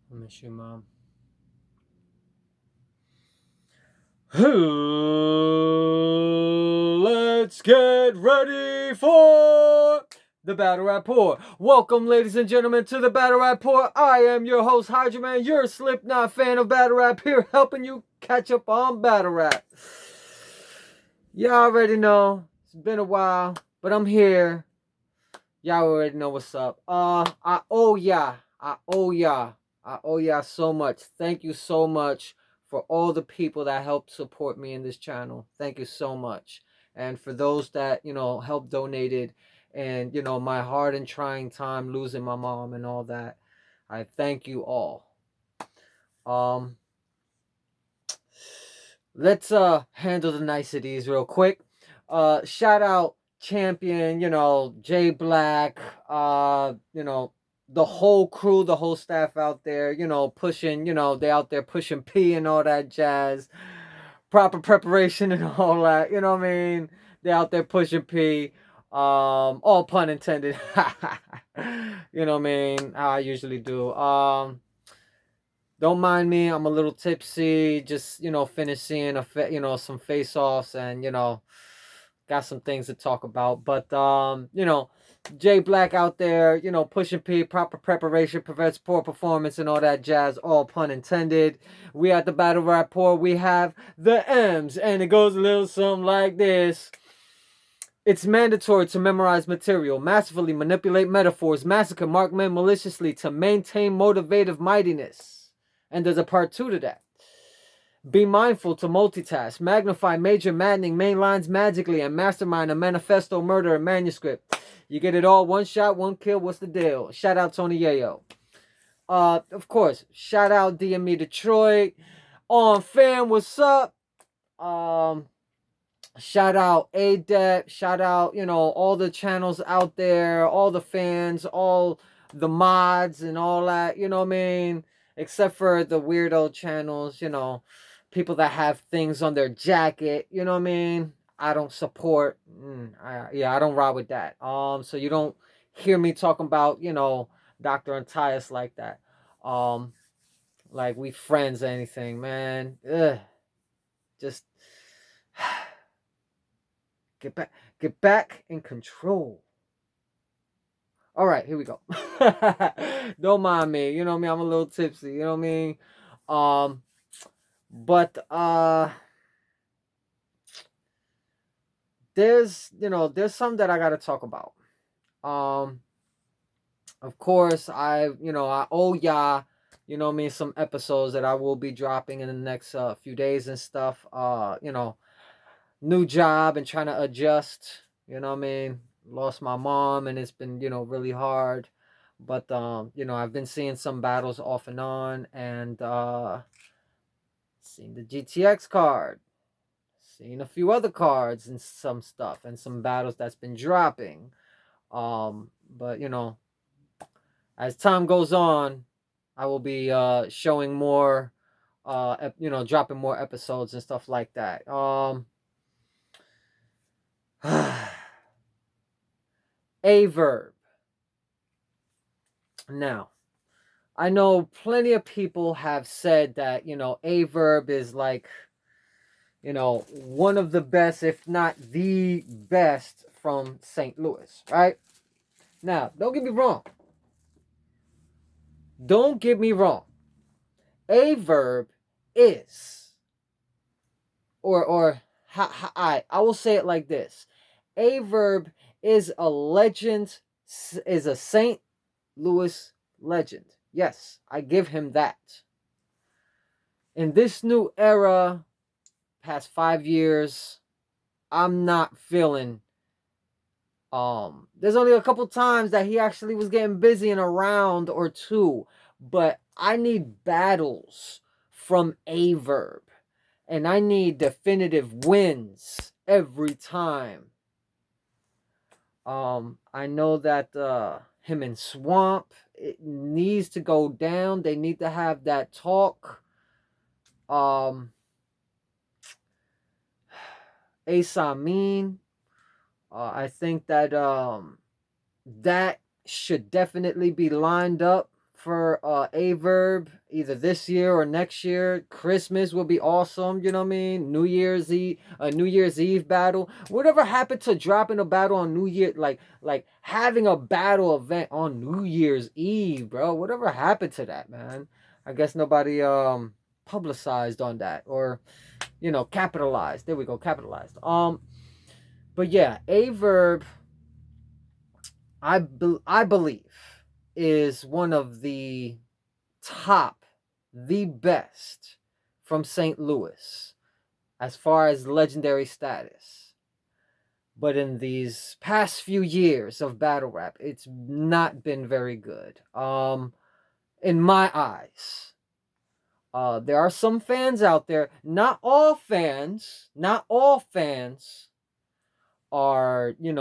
I miss you, Mom. Let's get ready for the Battle Rapport. Welcome, ladies and gentlemen, to the Battle Rapport. I am your host, HydroMan, your Slipknot fan of Battle Rap, here helping you catch up on Battle Rap. Y'all already know, it's been a while, but I'm here. Y'all already know what's up. I owe y'all so much. Thank you so much for all the people that helped support me in this channel. Thank you so much. And for those that, helped donated and, my hard and trying time losing my mom and all that. I thank you all. Um, let's handle the niceties real quick. Shout out Champion, Jay Black, the whole crew, the whole staff out there, pushing, they out there pushing P and all that jazz, proper preparation and all that, you know what I mean? They out there pushing P, all pun intended. You know what I mean? How I usually do. Don't mind me, I'm a little tipsy, just, finished seeing some face-offs and, got some things to talk about. But, Jay Black out there, pushing P, proper preparation prevents poor performance and all that jazz, all pun intended. We at the Battle Rapport, we have the M's, and it goes a little something like this. It's mandatory to memorize material, masterfully manipulate metaphors, massacre markmen maliciously to maintain motivative mightiness. And there's a part 2 to that. Be mindful to multitask, magnify major maddening main lines magically, and mastermind a manifesto murder and manuscript. You get it all, one shot, one kill, what's the deal? Shout out Tony Yayo. Of course, shout out DME Detroit. On fam, what's up? Shout out ADEP, shout out, all the channels out there, all the fans, all the mods and all that, you know what I mean? Except for the weirdo channels, people that have things on their jacket, you know what I mean? I don't support, I don't ride with that. So you don't hear me talking about, Dr. Antias like that. Like we friends or anything, man. Ugh. Just get back in control. All right, here we go. Don't mind me. You know what I mean? I'm a little tipsy. You know what I mean? But there's some that I gotta talk about. Of course, I owe y'all, you know what I mean, some episodes that I will be dropping in the next few days and stuff. New job and trying to adjust. You know what I mean? Lost my mom and it's been, really hard. But I've been seeing some battles off and on and seeing the GTX card, seeing a few other cards and some stuff and some battles that's been dropping. But as time goes on, I will be showing more dropping more episodes and stuff like that. AyeVerb. Now, I know plenty of people have said that, AyeVerb is like, one of the best, if not the best from St. Louis, right? Now, don't get me wrong. Don't get me wrong. AyeVerb is, I will say it like this. AyeVerb is a legend, is a St. Louis legend. Yes, I give him that. In this new era, past 5 years, I'm not feeling. There's only a couple times that he actually was getting busy in a round or two, but I need battles from AyeVerb, and I need definitive wins every time. I know that him and Swamp, it needs to go down. They need to have that talk. Ace Amin, I think that that should definitely be lined up for AyeVerb either this year or next year. Christmas will be awesome, you know what I mean? New Year's Eve, a New Year's Eve battle. Whatever happened to dropping a battle on New Year, like having a battle event on New Year's Eve, bro? Whatever happened to that, man? I guess nobody publicized on that, or capitalized. There we go, capitalized. But yeah, AyeVerb, I believe, is one of the top, the best from St. Louis as far as legendary status. But in these past few years of battle rap, it's not been very good. In my eyes. There are some fans out there, not all fans are, they're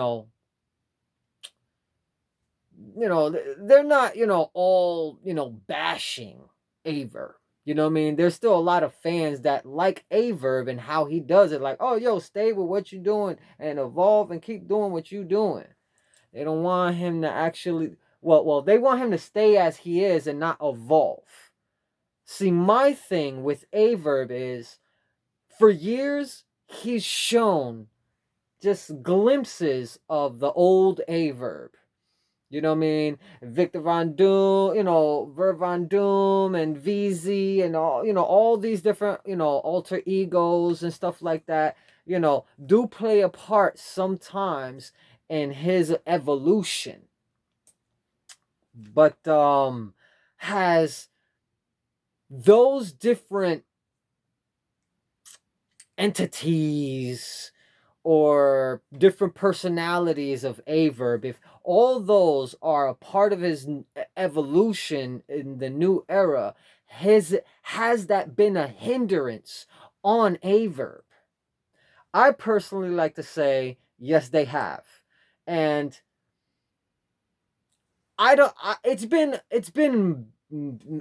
not, all, bashing AyeVerb. You know what I mean? There's still a lot of fans that like AyeVerb and how he does it. Like, oh, yo, stay with what you're doing and evolve and keep doing what you're doing. They don't want him to actually, they want him to stay as he is and not evolve. See, my thing with AyeVerb is, for years, he's shown just glimpses of the old AyeVerb. You know what I mean? Victor Von Doom, Verb Von Doom and VZ and all these different, alter egos and stuff like that, do play a part sometimes in his evolution. But has those different entities or different personalities of AyeVerb, if all those are a part of his evolution in the new era, has that been a hindrance on AyeVerb? I personally like to say yes, they have. And it's been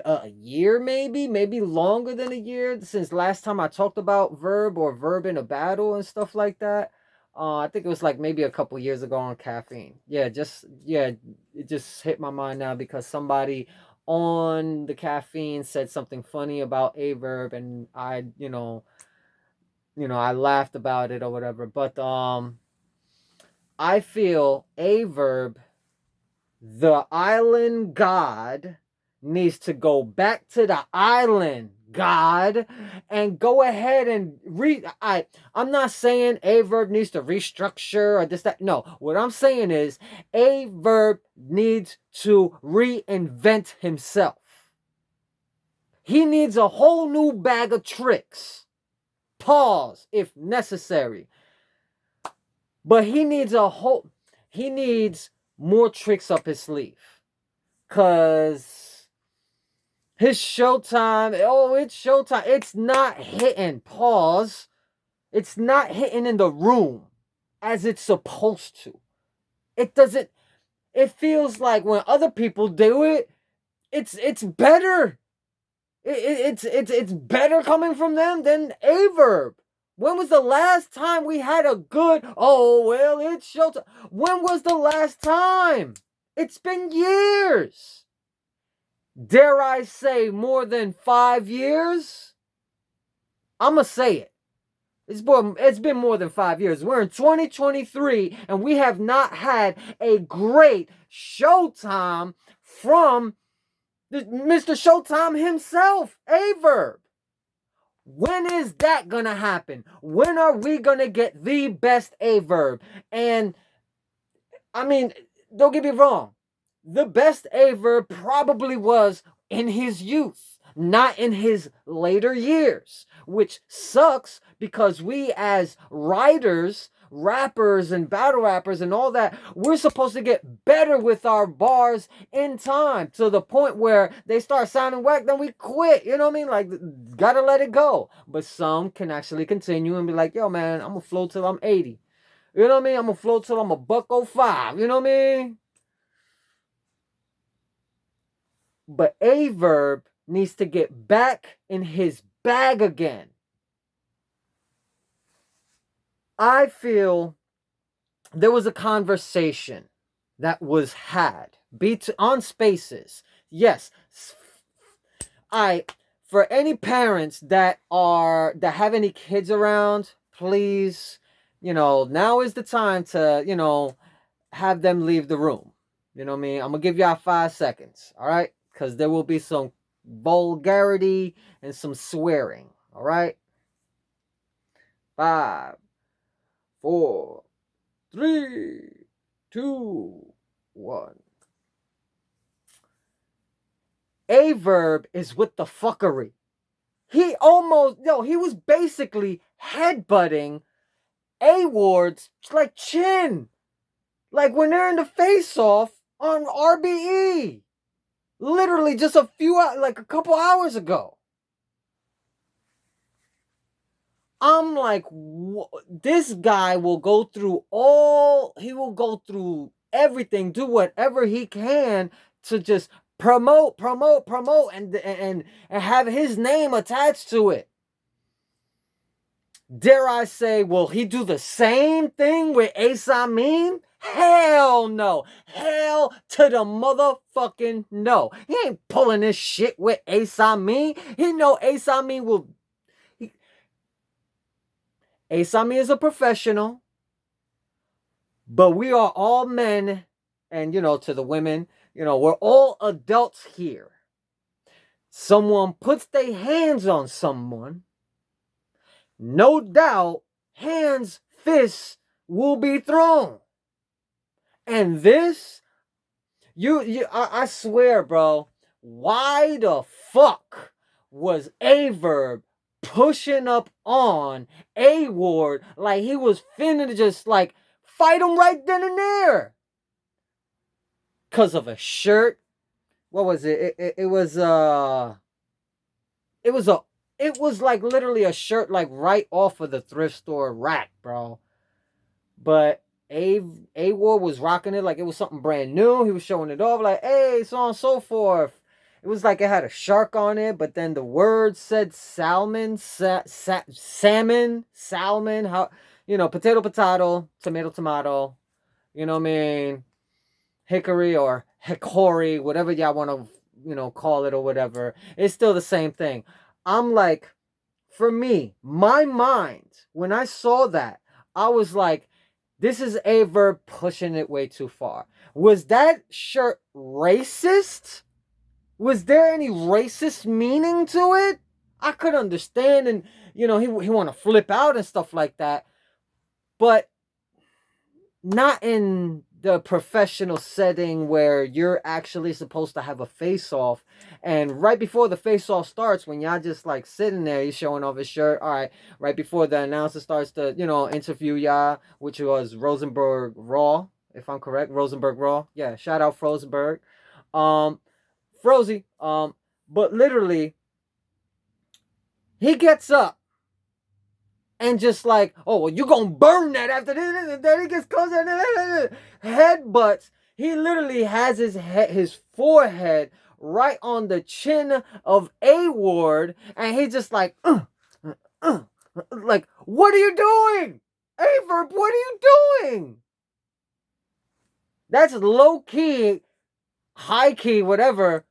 a year, maybe longer than a year since last time I talked about Verb or Verb in a battle and stuff like that. I think it was like maybe a couple years ago on Caffeine. It just hit my mind now because somebody on the Caffeine said something funny about AyeVerb, and I I laughed about it or whatever. But I feel AyeVerb, the island god, needs to go back to the island god and go ahead and I'm not saying AyeVerb needs to restructure or this, that. No, what I'm saying is AyeVerb needs to reinvent himself. He needs a whole new bag of tricks. Pause if necessary. But he needs more tricks up his sleeve. Cause his showtime, it's showtime. It's not hitting. Pause. It's not hitting in the room as it's supposed to. It doesn't. It feels like when other people do it, it's better. It's better coming from them than AyeVerb. When was the last time we had a good, it's showtime? When was the last time? It's been years. Dare I say more than 5 years? I'ma say it. It's been more than 5 years. We're in 2023 and we have not had a great showtime from Mr. Showtime himself, AyeVerb. When is that gonna happen? When are we gonna get the best AyeVerb? And I mean, don't get me wrong, the best AyeVerb probably was in his youth, not in his later years, which sucks because we as writers, rappers and battle rappers and all that, we're supposed to get better with our bars in time to the point where they start sounding whack, then we quit. You know what I mean? Like, gotta let it go. But some can actually continue and be like, yo, man, I'm gonna flow till I'm 80. You know what I mean? I'm gonna flow till I'm a $105. You know what I mean? But AyeVerb needs to get back in his bag again. I feel there was a conversation that was had. On Spaces. Yes. I For any parents that have any kids around, please, now is the time to, have them leave the room. You know what I mean? I'm gonna give y'all 5 seconds, all right? Because there will be some vulgarity and some swearing. All right? 5, 4, 3, 2, 1. AyeVerb is with the fuckery. He was basically headbutting A-Ward's like chin. Like when they're in the face-off on RBE. Literally just a couple hours ago. I'm like, this guy will go through everything, do whatever he can to just promote, and have his name attached to it. Dare I say, will he do the same thing with AyeVerb? Hell no. Hell to the motherfucking no. He ain't pulling this shit with AyeVerb. He know AyeVerb will... AyeVerb is a professional, but we are all men, and, to the women, we're all adults here. Someone puts their hands on someone, no doubt, fists will be thrown. And this, I swear, bro, why the fuck was AyeVerb pushing up on A-Ward like he was finna just like fight him right then and there? Cause of a shirt. What was it? It was like literally a shirt like right off of the thrift store rack, bro. But A-Ward was rocking it like it was something brand new. He was showing it off like, hey, so on and so forth. It was like it had a shark on it, but then the word said salmon, salmon, how, potato, tomato, you know what I mean? Hickory or hickory, whatever y'all want to, call it or whatever. It's still the same thing. I'm like, for me, my mind, when I saw that, I was like, this is AyeVerb pushing it way too far. Was that shirt racist? Was there any racist meaning to it? I could understand, and he want to flip out and stuff like that, but not in the professional setting where you're actually supposed to have a face-off. And right before the face-off starts, when y'all just like sitting there, he's showing off his shirt. All right, right before the announcer starts to, interview y'all, which was Rosenberg Raw, if I'm correct. Rosenberg Raw. Yeah, shout out Frozenberg. Frozy. But literally, he gets up and just like, oh, well, you gonna burn that after this, and then he gets closer and headbutts. He literally has his forehead right on the chin of A-Ward, and he just like, like, what are you doing? AyeVerb, what are you doing? That's low key, high key, whatever.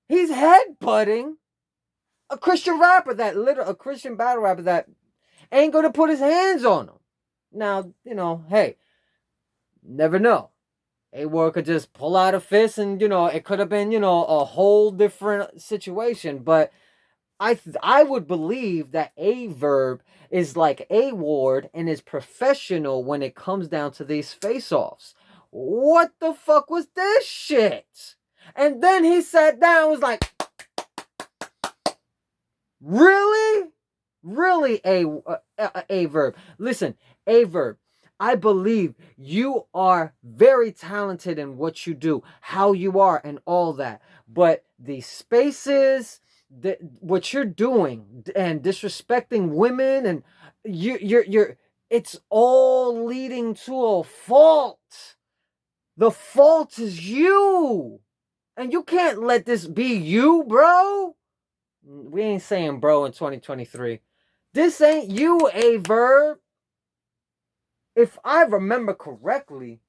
He's headbutting a Christian rapper a Christian battle rapper that ain't gonna put his hands on him. Now, hey, never know. A-Ward could just pull out a fist and, it could have been, a whole different situation. But I would believe that AyeVerb is like A-Ward and is professional when it comes down to these face-offs. What the fuck was this shit? And then he sat down and was like, really? Really, AyeVerb. Listen, AyeVerb, I believe you are very talented in what you do, how you are, and all that. But the spaces, what you're doing, and disrespecting women, and you're, it's all leading to a fault. The fault is you. And you can't let this be you, bro. We ain't saying bro in 2023. This ain't you, AyeVerb. If I remember correctly,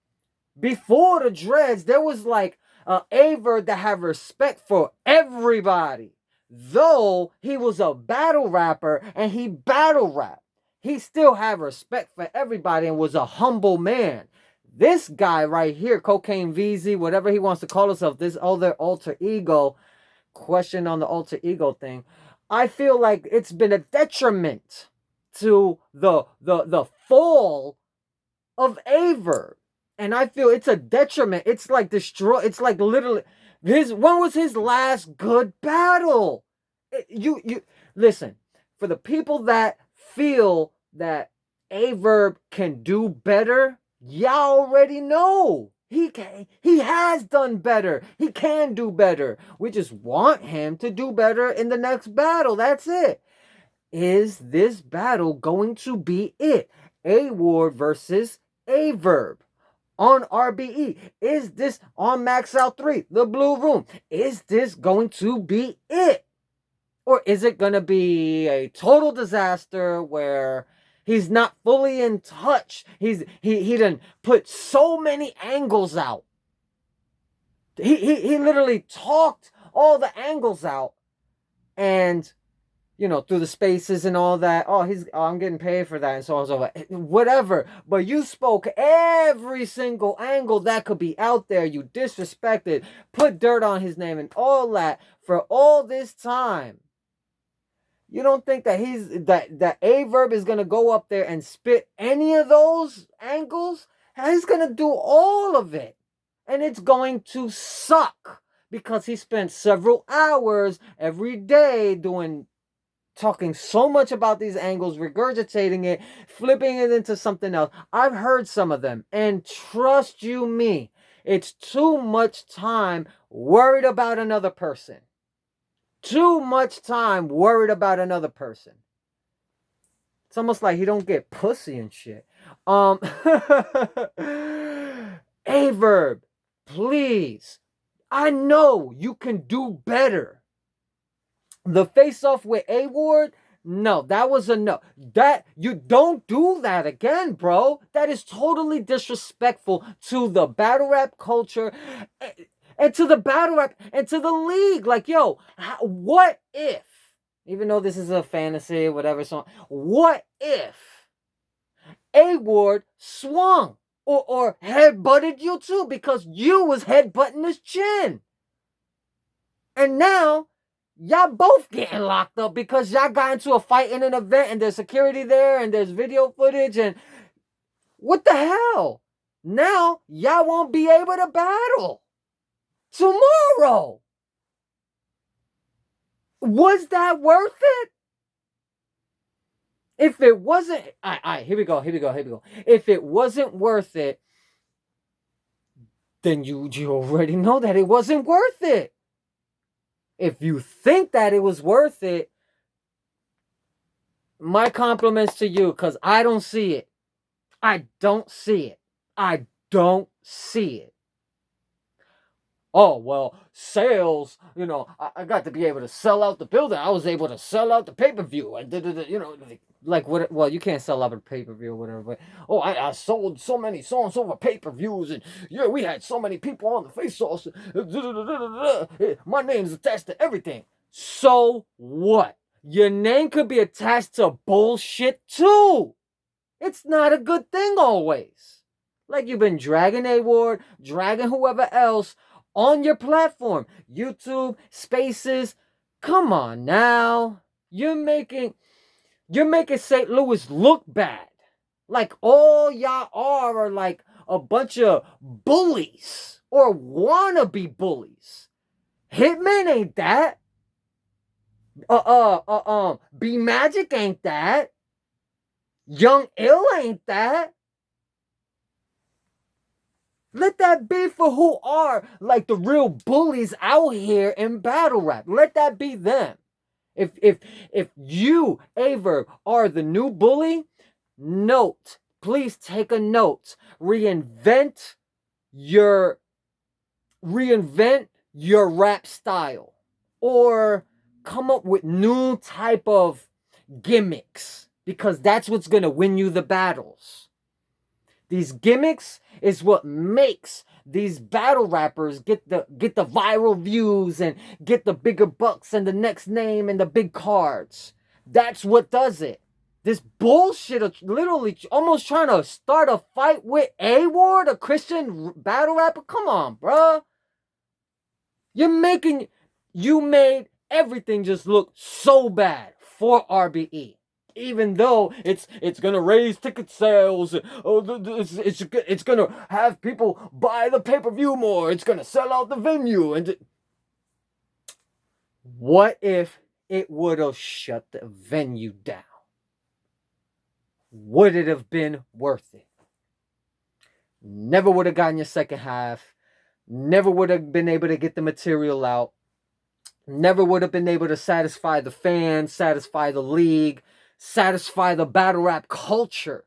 Before the dreads, there was like AyeVerb that had respect for everybody. Though he was a battle rapper and he battle rapped, he still had respect for everybody and was a humble man. This guy right here, Cocaine VZ, whatever he wants to call himself, this other alter ego, question on the alter ego thing, I feel like it's been a detriment to the fall of AyeVerb. And I feel it's a detriment. It's like it's like literally when was his last good battle? You listen, for the people that feel that AyeVerb can do better, y'all already know. He has done better. He can do better. We just want him to do better in the next battle. That's it. Is this battle going to be it? A-Ward versus AyeVerb on RBE. Is this on Max Out 3, the Blue Room? Is this going to be it? Or is it going to be a total disaster where he's not fully in touch? He done put so many angles out. He literally talked all the angles out, and through the spaces and all that. I'm getting paid for that, and so on and so forth. Whatever. But you spoke every single angle that could be out there. You disrespected, put dirt on his name, and all that for all this time. You don't think that that AyeVerb is gonna go up there and spit any of those angles? He's gonna do all of it, and it's going to suck because he spent several hours every day talking so much about these angles, regurgitating it, flipping it into something else. I've heard some of them, and trust you me, it's too much time worried about another person. Too much time worried about another person. It's almost like he don't get pussy and shit. AyeVerb, please. I know you can do better. The face-off with A-Ward, no, that was a no. That you don't do that again, bro. That is totally disrespectful to the battle rap culture and to the battle rap and to the league. Like, yo, what if, even though this is a fantasy, whatever song, what if A-Ward swung or headbutted you too because you was headbutting his chin? And now y'all both getting locked up because y'all got into a fight in an event and there's security there and there's video footage and what the hell? Now y'all won't be able to battle tomorrow. Was that worth it? If it wasn't, all right, here we go. If it wasn't worth it, then you already know that it wasn't worth it. If you think that it was worth it, my compliments to you, because I don't see it. I don't see it. Oh, well, sales, I got to be able to sell out the building. I was able to sell out the pay-per-view. Like what? Well, you can't sell out a pay-per-view or whatever, but I sold so many songs over pay-per-views, and yeah, we had so many people on the face-offs. My name's attached to everything. So what? Your name could be attached to bullshit too. It's not a good thing always. Like you've been dragging A-Ward, dragging whoever else on your platform, YouTube, Spaces. Come on now. You're making St. Louis look bad. Like all y'all are like a bunch of bullies or wannabe bullies. Hitman ain't that. B Magic ain't that. Young Ill ain't that. Let that be for who are like the real bullies out here in battle rap. Let that be them. If you, AyeVerb, are the new bully, please take a note. Reinvent your rap style. Or come up with new type of gimmicks. Because that's what's going to win you the battles. These gimmicks is what makes these battle rappers get the viral views and get the bigger bucks and the next name and the big cards. That's what does it. This bullshit of literally almost trying to start a fight with A-Ward, a Christian battle rapper. Come on, bruh. You made everything just look so bad for RBE. Even though it's gonna raise ticket sales, it's gonna have people buy the pay-per-view more, it's gonna sell out the venue, and what if it would have shut the venue down? Would it have been worth it? Never would have gotten your second half. Never would have been able to get the material out. Never would have been able to satisfy the fans, satisfy the league, satisfy the battle rap culture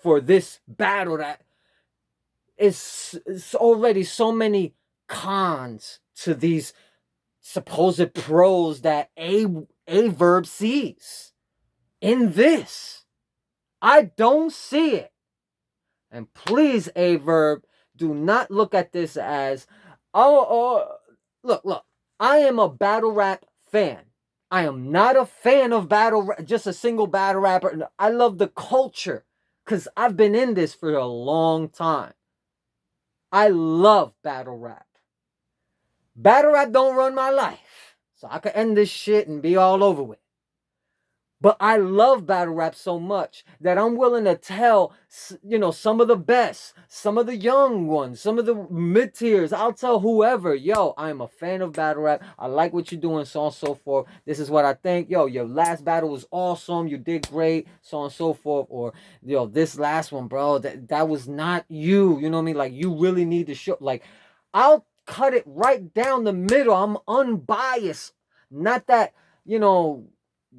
for this battle that is already so many cons to these supposed pros that AyeVerb sees in this. I don't see it. And please, AyeVerb, do not look at this as, look, I am a battle rap fan. I am not a fan of just a single battle rapper. I love the culture because I've been in this for a long time. I love battle rap. Battle rap don't run my life, so I could end this shit and be all over with. But I love battle rap so much that I'm willing to tell, some of the best, some of the young ones, some of the mid-tiers. I'll tell whoever, yo, I'm a fan of battle rap. I like what you're doing, so on and so forth. This is what I think. Yo, your last battle was awesome. You did great, so on and so forth. Or, yo, this last one, bro, that was not you. You know what I mean? Like, you really need to show. Like, I'll cut it right down the middle. I'm unbiased. Not that,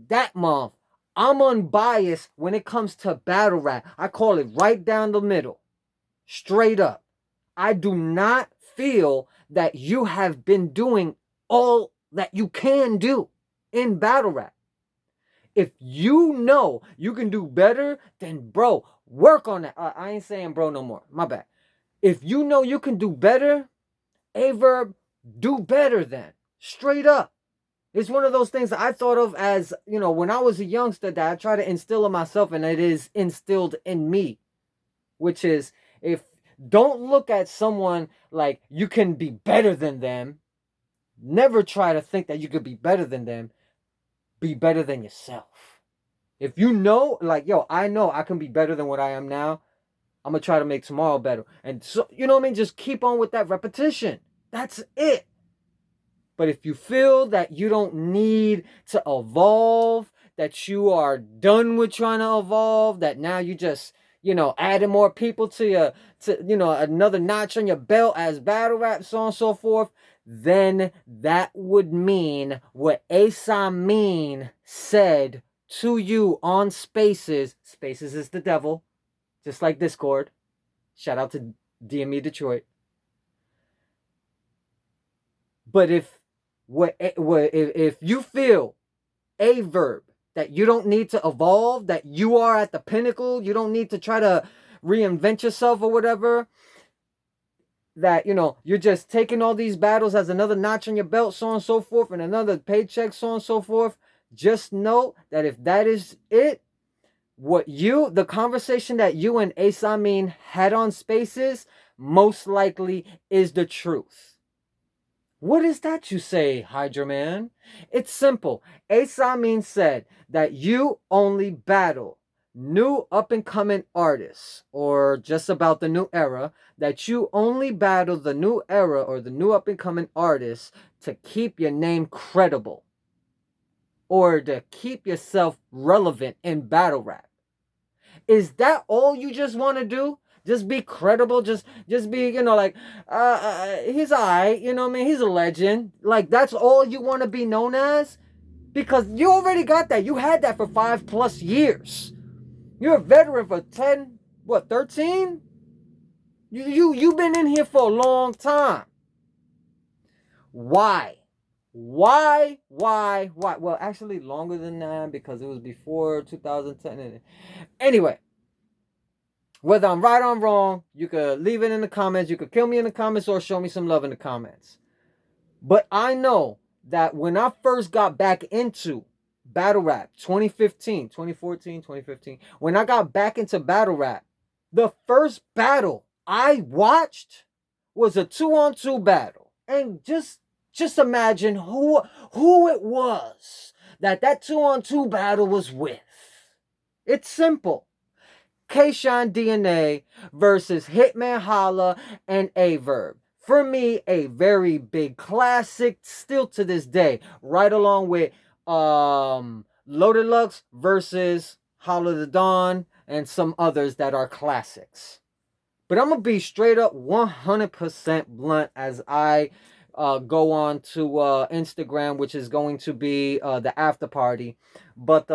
that month. I'm unbiased when it comes to battle rap. I call it right down the middle. Straight up. I do not feel that you have been doing all that you can do in battle rap. If you know you can do better, then bro, work on that. I ain't saying bro no more. My bad. If you know you can do better, AyeVerb, do better then. Straight up. It's one of those things that I thought of as, when I was a youngster that I try to instill in myself, and it is instilled in me, which is, don't look at someone like you can be better than them. Never try to think that you could be better than them. Be better than yourself. If you know, like, yo, I know I can be better than what I am now, I'm going to try to make tomorrow better. And so, you know what I mean? Just keep on with that repetition. That's it. But if you feel that you don't need to evolve, that you are done with trying to evolve, that now you just, adding more people to another notch on your belt as battle rap, so on and so forth, then that would mean what AyeVerb said to you on Spaces. Spaces is the devil, just like Discord. Shout out to DME Detroit. But if you feel, AyeVerb, that you don't need to evolve, that you are at the pinnacle, you don't need to try to reinvent yourself or whatever, that, you're just taking all these battles as another notch on your belt, so on and so forth, and another paycheck, so on and so forth, just know that if that is it, the conversation that you and AyeVerb had on Spaces most likely is the truth. What is that you say, HydroMan? It's simple. AyeVerb said that you only battle new up-and-coming artists, or just about the new era, that you only battle the new era or the new up-and-coming artists to keep your name credible, or to keep yourself relevant in battle rap. Is that all you just want to do? Just be credible, just be, he's alright, he's a legend. Like, that's all you want to be known as? Because you already got that. You had that for 5+ years. You're a veteran for 13? You've been in here for a long time. Why? Well, actually longer than that, because it was before 2010. Anyway, Whether I'm right or wrong, you could leave it in the comments. You could kill me in the comments or show me some love in the comments. But I know that when I first got back into battle rap, 2015, 2014, 2015, when I got back into battle rap, the first battle I watched was a 2-on-2 battle. And just imagine who it was that 2-on-2 battle was with. It's simple. K-Shine DNA versus Hitman Holla and AyeVerb. For me, a very big classic, still to this day, right along with Loaded Lux versus Holla the Dawn and some others that are classics. But I'm gonna be straight up 100% blunt as I go on to Instagram, which is going to be the after party. But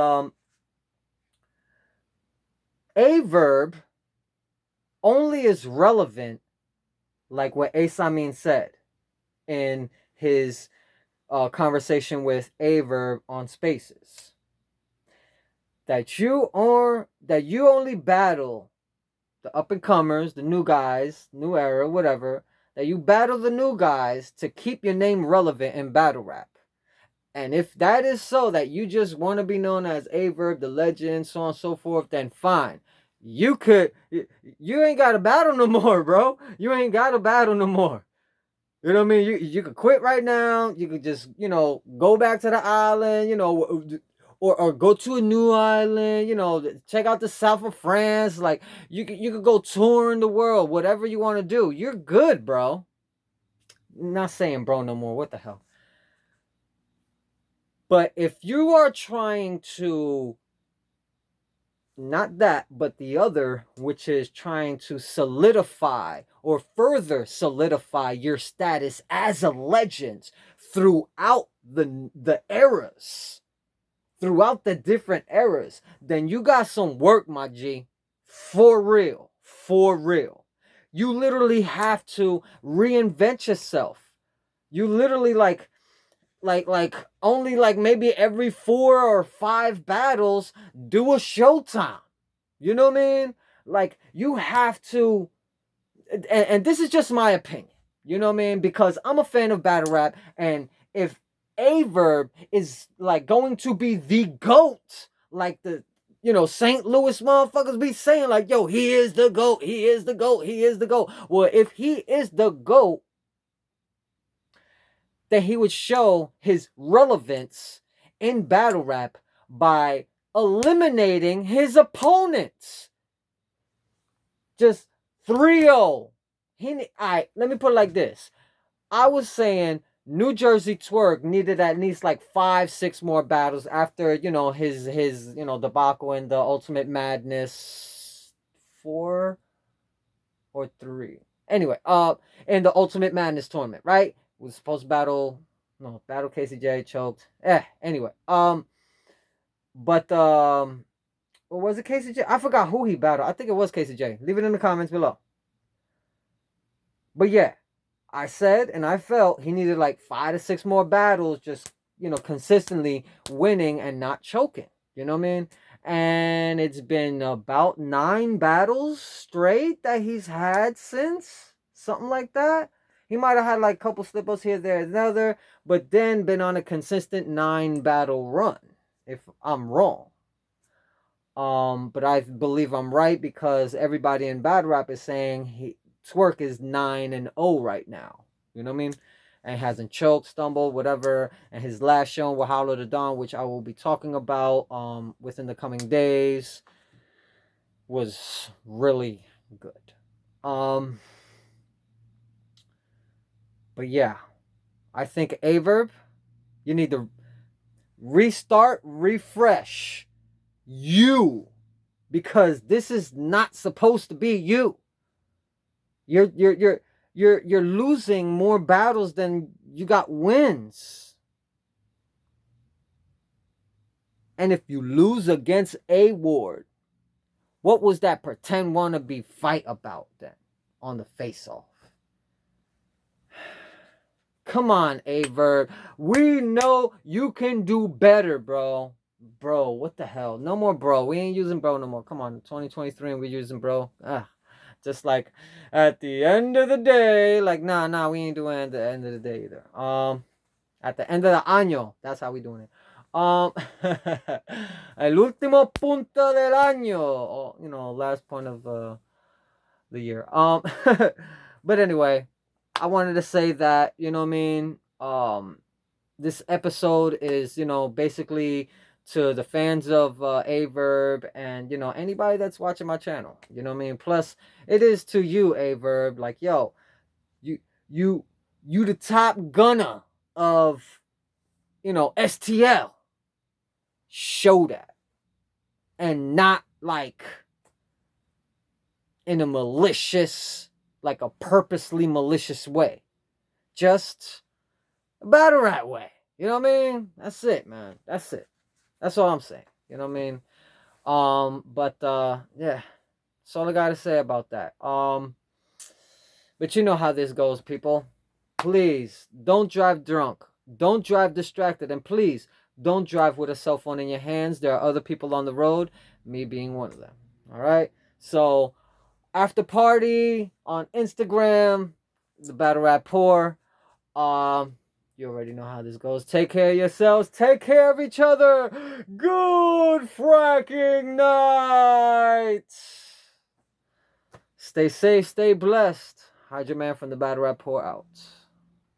AyeVerb only is relevant, like what Asamin said in his conversation with AyeVerb on Spaces, that you only battle the up and comers, the new guys, new era, whatever. That you battle the new guys to keep your name relevant in battle rap. And if that is so, that you just want to be known as AyeVerb, the legend, so on and so forth, then fine. You ain't got to battle no more, bro. You ain't got to battle no more. You know what I mean? You could quit right now. You could just, go back to the island, or go to a new island, check out the south of France. Like, you could go touring the world, whatever you want to do. You're good, bro. Not saying bro no more. What the hell? But if you are trying to, not that, but the other, which is trying to solidify or further solidify your status as a legend throughout the eras, throughout the different eras, then you got some work, my G. For real. For real. You literally have to reinvent yourself. You literally like only like maybe every 4 or 5 battles do a showtime. You know what I mean? Like, you have to, and this is just my opinion. You know what I mean? Because I'm a fan of battle rap, and if AyeVerb is like going to be the GOAT, like the St. Louis motherfuckers be saying, like, yo, he is the GOAT, he is the GOAT, he is the GOAT. Well, if he is the GOAT, that he would show his relevance in battle rap by eliminating his opponents. Just 3-0. Let me put it like this. I was saying New Jersey Twerk needed at least like 5-6 more battles after, his debacle in the Ultimate Madness 4 or 3. Anyway, in the Ultimate Madness tournament, right? Was supposed to battle KCJ, choked. Anyway, but what was it, KCJ? I forgot who he battled. I think it was KCJ. Leave it in the comments below. But yeah, I said and I felt he needed like 5 to 6 more battles, just consistently winning and not choking. You know what I mean? And it's been about 9 battles straight that he's had since, something like that. He might have had like a couple slip-ups here, there, and another, but then been on a consistent 9 battle run, if I'm wrong. But I believe I'm right, because everybody in battle rap is saying Twerk is 9-0 right now. You know what I mean? And hasn't choked, stumbled, whatever. And his last show with Holla the Dawn, which I will be talking about within the coming days, was really good. But yeah, I think AyeVerb, you need to restart, refresh you, because this is not supposed to be you. You're losing more battles than you got wins. And if you lose against A Ward, what was that pretend wannabe fight about then on the face-off? Come on, AyeVerb. We know you can do better, bro. Bro, what the hell? No more bro. We ain't using bro no more. Come on, 2023 and we using bro. Just like at the end of the day, like nah, we ain't doing it at the end of the day either. At the end of the año, that's how we doing it. El último punto del año, last point of the year. But anyway, I wanted to say that, you know what I mean. This episode is, basically to the fans of AyeVerb and, anybody that's watching my channel. You know what I mean? Plus, it is to you, AyeVerb. Like, yo, you, you, you the top gunner of, STL. Show that. And not like in a malicious, like a purposely malicious way. Just about the right way. You know what I mean? That's it, man. That's it. That's all I'm saying. You know what I mean? But yeah. That's all I gotta say about that. But you know how this goes, people. Please don't drive drunk. Don't drive distracted. And please don't drive with a cell phone in your hands. There are other people on the road, me being one of them. All right? So, after party on Instagram, the Battle Rap Pour. You already know how this goes. Take care of yourselves. Take care of each other. Good fracking night. Stay safe. Stay blessed. HydroMan from the Battle Rap Pour out.